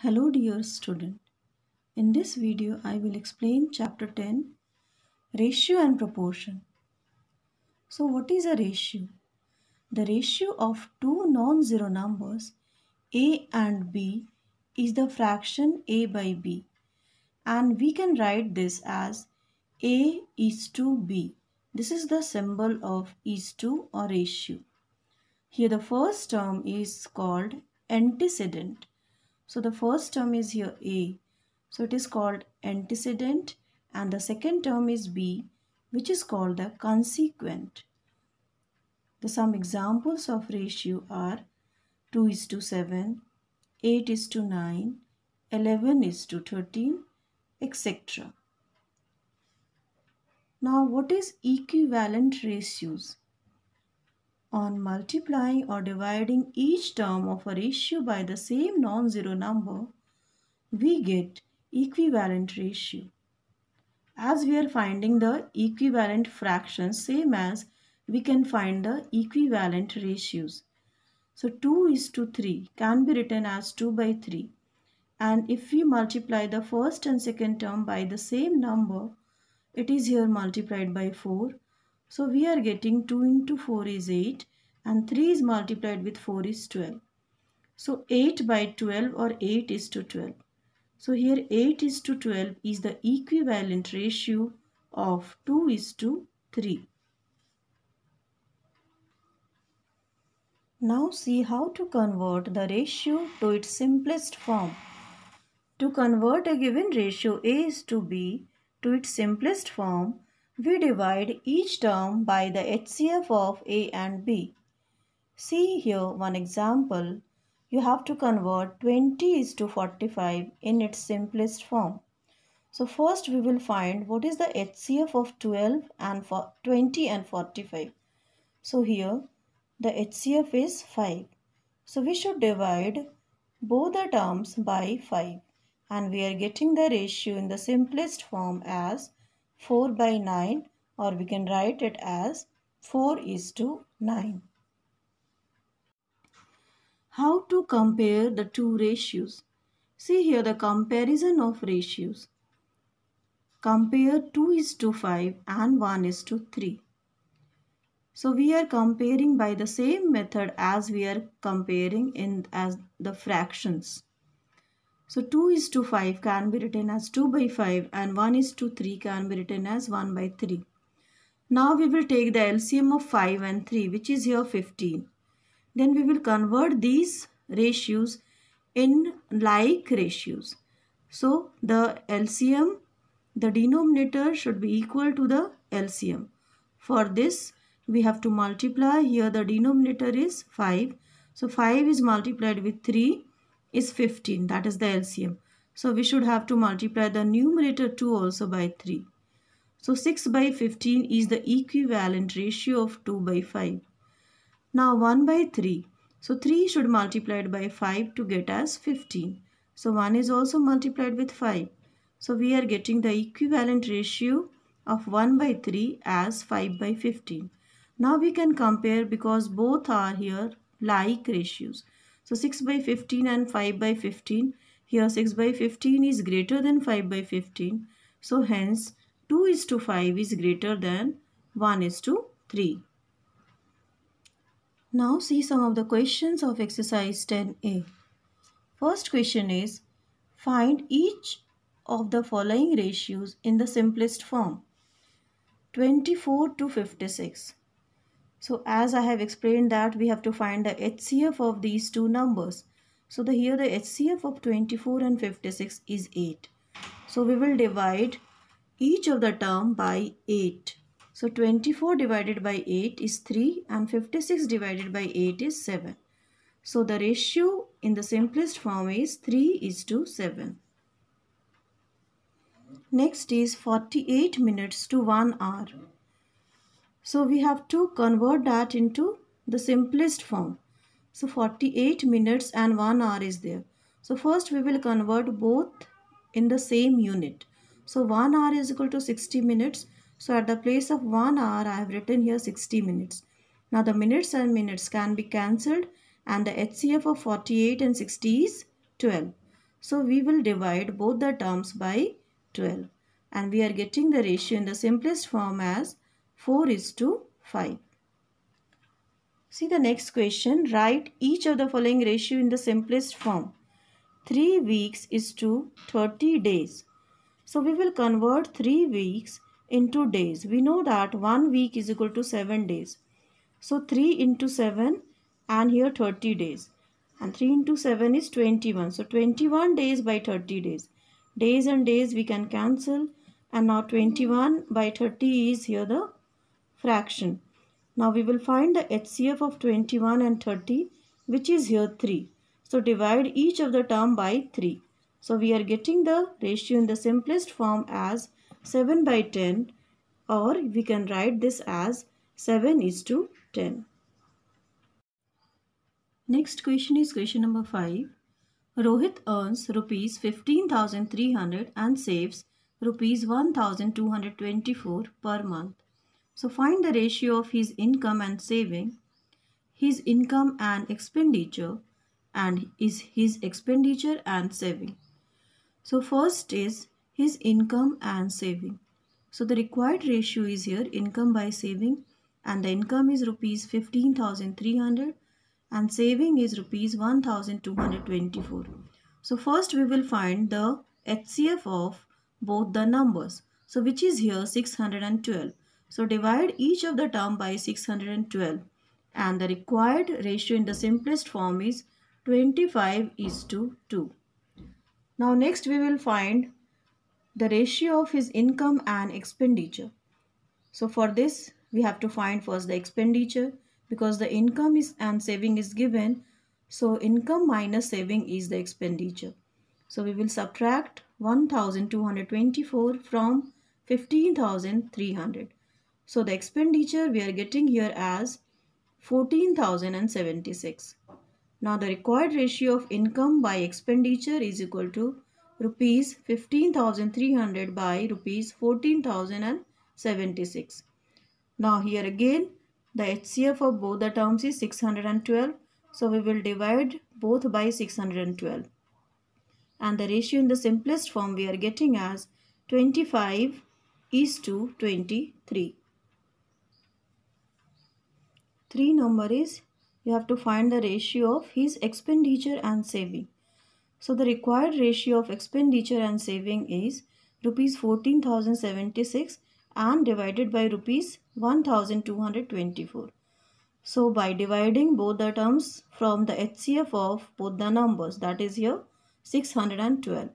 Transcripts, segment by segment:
Hello dear student. In this video I will explain chapter 10 ratio and proportion. So what is a ratio? The ratio of two non-zero numbers a and b is the fraction a by b, and we can write this as a is to b. This is the symbol of is to or ratio. Here the first term is called antecedent. So the first term is here a. So it is called antecedent, and the second term is b, which is called the consequent. Some examples of ratio are 2 is to 7, 8 is to 9, 11 is to 13, etc. Now what is equivalent ratios? On multiplying or dividing each term of a ratio by the same non-zero number, we get equivalent ratio. As we are finding the equivalent fractions, same as we can find the equivalent ratios. So 2 is to 3 can be written as 2 by 3. And if we multiply the first and second term by the same number, it is here multiplied by 4. So we are getting 2 into 4 is 8, and 3 is multiplied with 4 is 12. So 8 by 12 or 8 is to 12. So here 8 is to 12 is the equivalent ratio of 2 is to 3. Now see how to convert the ratio to its simplest form. To convert a given ratio A is to B to its simplest form, we divide each term by the HCF of A and B. See here one example. You have to convert 20 is to 45 in its simplest form. So first we will find what is the HCF of 12 and 20 and 45. So here the HCF is 5. So we should divide both the terms by 5, and we are getting the ratio in the simplest form as 4 by 9, or we can write it as 4 is to 9. How to compare the two ratios? See here the comparison of ratios. Compare 2 is to 5 and 1 is to 3. So we are comparing by the same method as we are comparing as the fractions. So 2 is to 5 can be written as 2 by 5, and 1 is to 3 can be written as 1 by 3. Now we will take the LCM of 5 and 3, which is here 15. Then we will convert these ratios in like ratios. So the LCM, the denominator should be equal to the LCM. For this, we have to multiply. Here the denominator is 5. So 5 is multiplied with 3 is 15. That is the LCM. So we should have to multiply the numerator 2 also by 3. So 6 by 15 is the equivalent ratio of 2 by 5. Now 1 by 3. So 3 should multiplied by 5 to get as 15. So 1 is also multiplied with 5. So we are getting the equivalent ratio of 1 by 3 as 5 by 15. Now we can compare because both are here like ratios. So 6 by 15 and 5 by 15. Here 6 by 15 is greater than 5 by 15. So hence 2 is to 5 is greater than 1 is to 3. Now see some of the questions of exercise 10A. First question is, find each of the following ratios in the simplest form. 24 to 56. So as I have explained that we have to find the HCF of these two numbers. So here the HCF of 24 and 56 is 8. So we will divide each of the term by 8. So 24 divided by 8 is 3 and 56 divided by 8 is 7. So the ratio in the simplest form is 3 is to 7. Next is 48 minutes to 1 hour. So we have to convert that into the simplest form. So 48 minutes and 1 hour is there. So first we will convert both in the same unit. So 1 hour is equal to 60 minutes. So at the place of 1 hour, I have written here 60 minutes. Now the minutes and minutes can be cancelled, and the HCF of 48 and 60 is 12. So we will divide both the terms by 12. And we are getting the ratio in the simplest form as 4:5. See the next question. Write each of the following ratio in the simplest form. 3 weeks is to 30 days. So we will convert 3 weeks into days. We know that 1 week is equal to 7 days. So 3 into 7 and here 30 days. And 3 into 7 is 21. So 21 days by 30 days. Days and days we can cancel. And now 21 by 30 is here the fraction. Now we will find the HCF of 21 and 30, which is here 3. So divide each of the term by 3. So we are getting the ratio in the simplest form as 7 by 10, or we can write this as 7:10. Next question is question number 5. Rohit earns rupees 15,300 and saves rupees 1,224 per month. So find the ratio of his income and saving, his income and expenditure, and is his expenditure and saving. So first is his income and saving. So the required ratio is here income by saving, and the income is rupees 15,300 and saving is rupees 1,224. So first we will find the HCF of both the numbers. So which is here 612. So divide each of the term by 612 and the required ratio in the simplest form is 25:2. Now next we will find the ratio of his income and expenditure. So for this we have to find first the expenditure because the income is and saving is given. So income minus saving is the expenditure. So we will subtract 1,224 from 15,300. So the expenditure we are getting here as 14,076. Now the required ratio of income by expenditure is equal to rupees 15,300 by rupees 14,076. Now here again the HCF of both the terms is 612. So we will divide both by 612. And the ratio in the simplest form we are getting as 25:23. 3 number is you have to find the ratio of his expenditure and saving. So the required ratio of expenditure and saving is rupees 14,076 and divided by rupees 1,224. So by dividing both the terms from the HCF of both the numbers, that is here 612.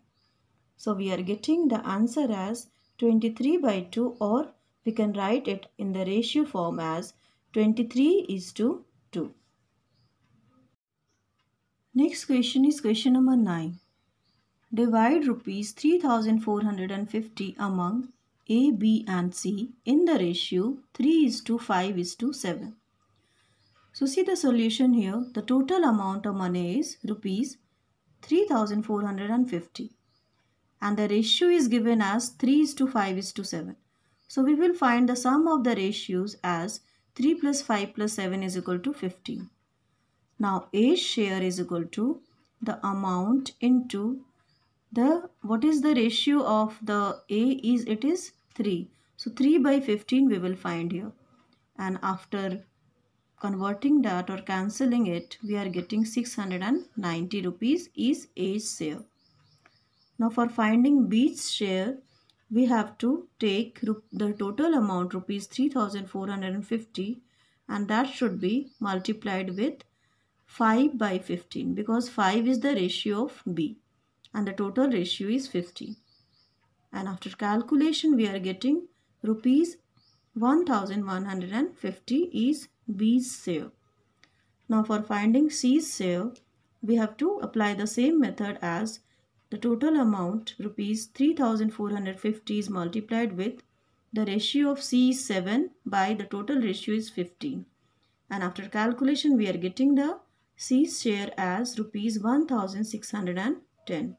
So we are getting the answer as 23/2, or we can write it in the ratio form as 23:2. Next question is question number 9. Divide rupees 3,450 among A, B and C in the ratio 3:5:7. So see the solution here. The total amount of money is rupees 3,450 and the ratio is given as 3:5:7. So we will find the sum of the ratios as 3 plus 5 plus 7 is equal to 15. Now A's share is equal to the amount into the, what is the ratio of the A is, it is 3. So 3 by 15 we will find here. And after converting that or cancelling it, we are getting 690 rupees is A's share. Now for finding B's share, we have to take the total amount rupees 3,450 and that should be multiplied with 5 by 15 because 5 is the ratio of B and the total ratio is 15. And after calculation we are getting rupees 1,150 is B's share. Now for finding C's share, we have to apply the same method as the total amount rupees 3,450 is multiplied with the ratio of C is 7 by the total ratio is 15. And after calculation we are getting the C's share as rupees 1,610.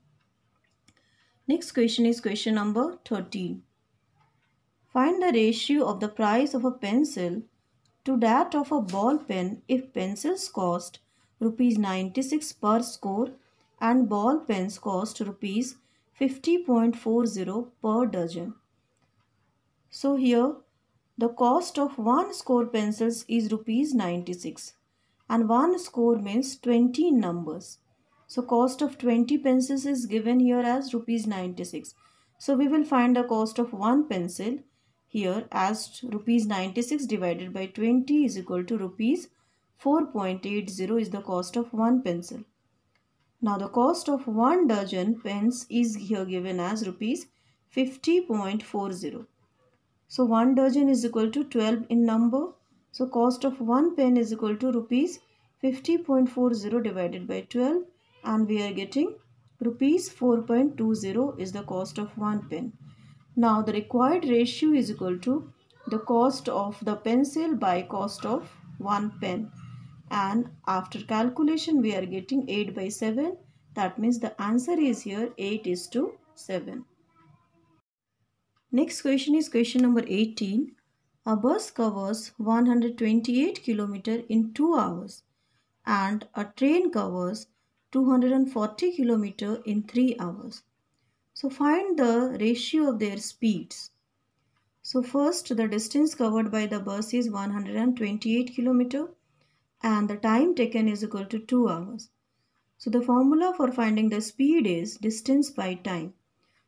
Next question is question number 13. Find the ratio of the price of a pencil to that of a ball pen if pencils cost rupees 96 per score and ball pens cost rupees 50.40 per dozen. So here the cost of one score pencils is rupees 96 and one score means 20 numbers. So cost of 20 pencils is given here as rupees 96. So we will find the cost of one pencil here as rupees 96 divided by 20 is equal to rupees 4.80 is the cost of one pencil. Now the cost of one dozen pens is here given as rupees 50.40. So 1 dozen is equal to 12 in number. So cost of 1 pen is equal to rupees 50.40 divided by 12 and we are getting rupees 4.20 is the cost of 1 pen. Now the required ratio is equal to the cost of the pencil by cost of 1 pen. And after calculation we are getting 8 by 7. That means the answer is here 8:7. Next question is question number 18. A bus covers 128 km in 2 hours and a train covers 240 km in 3 hours. So find the ratio of their speeds. So first the distance covered by the bus is 128 km and the time taken is equal to 2 hours. So the formula for finding the speed is distance by time.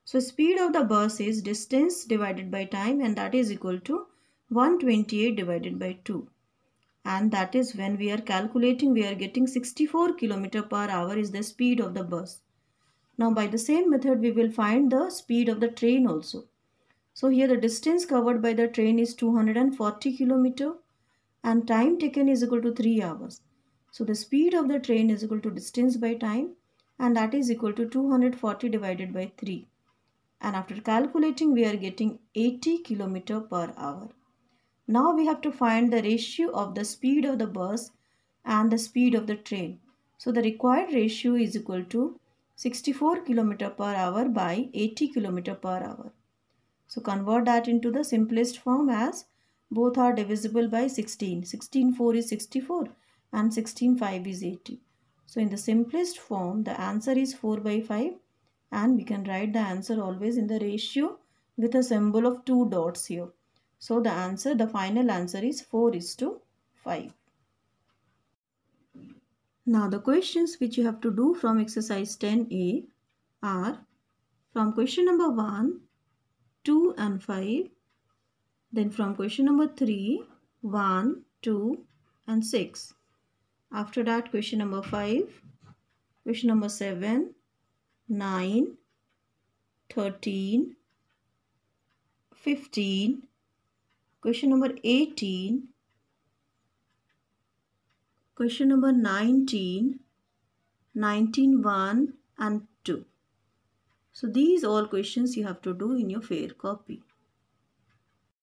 So speed of the bus is distance divided by time and that is equal to 128 divided by 2. And that is when we are calculating we are getting 64 km per hour is the speed of the bus. Now by the same method we will find the speed of the train also. So here the distance covered by the train is 240 km and time taken is equal to 3 hours. So the speed of the train is equal to distance by time and that is equal to 240 divided by 3. And after calculating we are getting 80 km per hour. Now we have to find the ratio of the speed of the bus and the speed of the train. So the required ratio is equal to 64 km per hour by 80 km per hour. So convert that into the simplest form as both are divisible by 16. 16/4 is 64 and 16/5 is 80. So in the simplest form the answer is 4 by 5 and we can write the answer always in the ratio with a symbol of 2 dots here. So the final answer is 4:5. Now the questions which you have to do from exercise 10A are from question number 1, 2 and 5. Then from question number 3, 1, 2 and 6. After that question number 5, question number 7, 9, 13, 15, question number 18, question number 19, 19, 1 and 2. So these all questions you have to do in your fair copy.